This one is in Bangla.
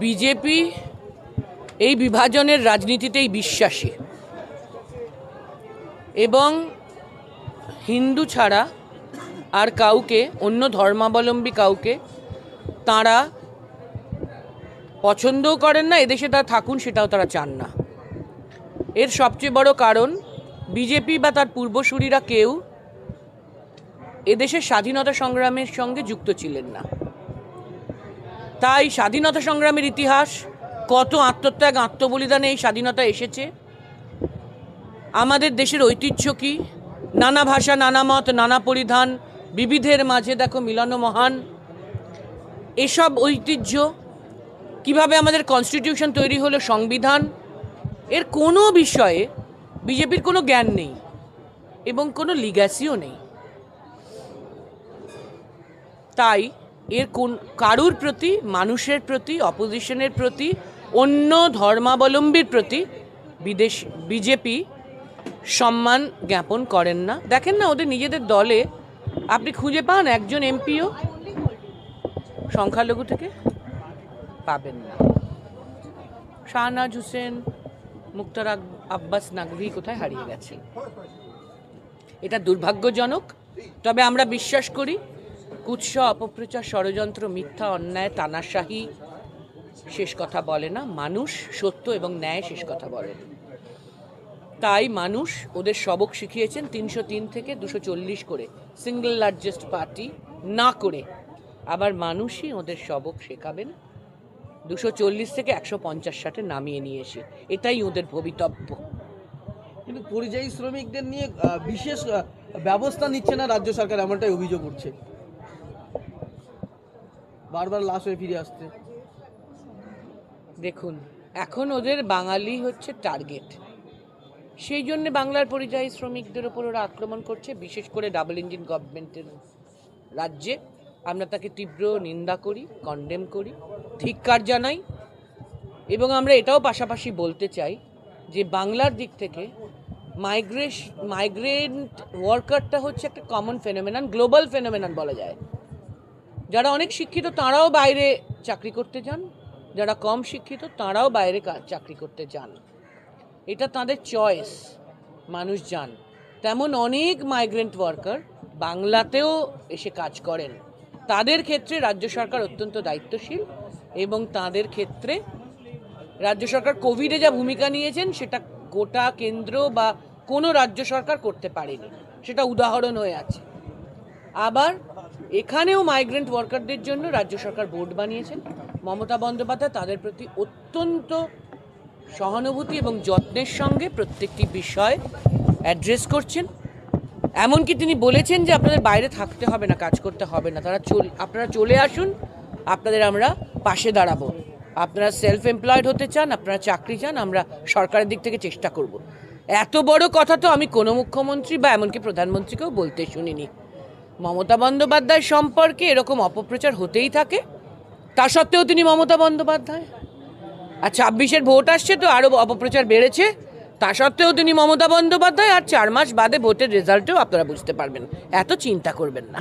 বিজেপি এই বিভাজনের রাজনীতিতেই বিশ্বাসী এবং হিন্দু ছাড়া আর কাউকে, অন্য ধর্মাবলম্বী কাউকে তাঁরা পছন্দও করেন না, এদেশে তারা থাকুন সেটাও তারা চান না। এর সবচেয়ে বড় কারণ বিজেপি বা তার পূর্বসূরীরা কেউ এদেশের স্বাধীনতা সংগ্রামের সঙ্গে যুক্ত ছিলেন না। তাই স্বাধীনতা সংগ্রামের ইতিহাস, কত আত্মত্যাগ আত্মবলিদানে এই স্বাধীনতা এসেছে, আমাদের দেশের ঐতিহ্য কী, নানা ভাষা নানা মত নানা পরিধান, বিবিধের মাঝে দেখো মিলন মহান, এসব ঐতিহ্য, কিভাবে আমাদের কনস্টিটিউশন তৈরি হলো, সংবিধান, এর কোনো বিষয়ে বিজেপির কোনো জ্ঞান নেই এবং কোনো লিগ্যাসিও নেই। তাই এর কারুর প্রতি, মানুষের প্রতি, অপোজিশনের প্রতি, অন্য ধর্মাবলম্বীর প্রতি বিজেপি সম্মান জ্ঞাপন করেন না। দেখেন না, ওদের নিজেদের দলে আপনি খুঁজে পান একজন এমপিও সংখ্যালঘু থেকে? পাবেন না। শাহনাজ হুসেন, মুক্তার আব্বাস নাকভি কোথায় হারিয়ে গেছে। এটা দুর্ভাগ্যজনক। তবে আমরা বিশ্বাস করি কুৎসা, অপপ্রচার, ষড়যন্ত্র, মিথ্যা, অন্যায়, তানাশাহি শেষ কথা বলে না। মানুষ সত্য এবং ন্যায় শেষ কথা বলেন। তাই মানুষ ওদের সবক শিখিয়েছেন 303 থেকে 240 করে, সিঙ্গল লার্জেস্ট পার্টি না করে। আবার মানুষই ওদের সবক শেখাবেন 240 থেকে 150-60 নামিয়ে নিয়ে এসে। এটাই ওদের ভবিতব্য। কিন্তু পরিযায়ী শ্রমিকদের নিয়ে বিশেষ ব্যবস্থা নিচ্ছে না রাজ্য সরকার, এমনটাই অভিযোগ উঠছে। বারবার লাশ হয়ে ফিরে আসছে। দেখুন, এখন ওদের বাঙালি হচ্ছে টার্গেট, সেই জন্য বাংলার পরিযায়ী শ্রমিকদের ওপর ওরা আক্রমণ করছে, বিশেষ করে ডাবল ইঞ্জিন গভর্নমেন্টের রাজ্যে। আমরা তাকে তীব্র নিন্দা করি, কন্ডেম করি, ধিক্কার জানাই। এবং আমরা এটাও পাশাপাশি বলতে চাই যে বাংলার দিক থেকে মাইগ্রেন্ট ওয়ার্কারটা হচ্ছে একটা কমন ফেনোমেনন, গ্লোবাল ফেনোমেনন বলা যায়। যারা অনেক শিক্ষিত তাঁরাও বাইরে চাকরি করতে যান, যারা কম শিক্ষিত তাঁরাও বাইরে চাকরি করতে যান। এটা তাদের চয়েস, মানুষ যান। তেমন অনেক মাইগ্রেন্ট ওয়ার্কার বাংলাতেও এসে কাজ করেন। তাদের ক্ষেত্রে রাজ্য সরকার অত্যন্ত দায়িত্বশীল এবং তাদের ক্ষেত্রে রাজ্য সরকার কোভিডে যা ভূমিকা নিয়েছেন সেটা গোটা কেন্দ্র বা কোনো রাজ্য সরকার করতে পারেনি, সেটা উদাহরণ হয়ে আছে। আবার এখানেও মাইগ্রেন্ট ওয়ার্কারদের জন্য রাজ্য সরকার বোর্ড বানিয়েছেন। মমতা বন্দ্যোপাধ্যায় তাদের প্রতি অত্যন্ত সহানুভূতি এবং যত্নের সঙ্গে প্রত্যেকটি বিষয় অ্যাড্রেস করছেন। এমনকি তিনি বলেছেন যে আপনাদের বাইরে থাকতে হবে না, কাজ করতে হবে না, আপনারা চলে আসুন, আপনাদের আমরা পাশে দাঁড়াবো। আপনারা সেলফ এমপ্লয়েড হতে চান, আপনারা চাকরি চান, আমরা সরকারের দিক থেকে চেষ্টা করব। এত বড় কথা তো আমি কোনো মুখ্যমন্ত্রী বা এমনকি প্রধানমন্ত্রীকেও বলতে শুনিনি। মমতা বন্দ্যোপাধ্যায় সম্পর্কে এরকম অপপ্রচার হতেই থাকে, তা সত্ত্বেও তিনি মমতা বন্দ্যোপাধ্যায়। আর 26-এর ভোট আসছে তো আরও অপপ্রচার বেড়েছে, তা সত্ত্বেও তিনি মমতা বন্দ্যোপাধ্যায়। আর 4 মাস বাদে ভোটের রেজাল্টেও আপনারা বুঝতে পারবেন। এত চিন্তা করবেন না।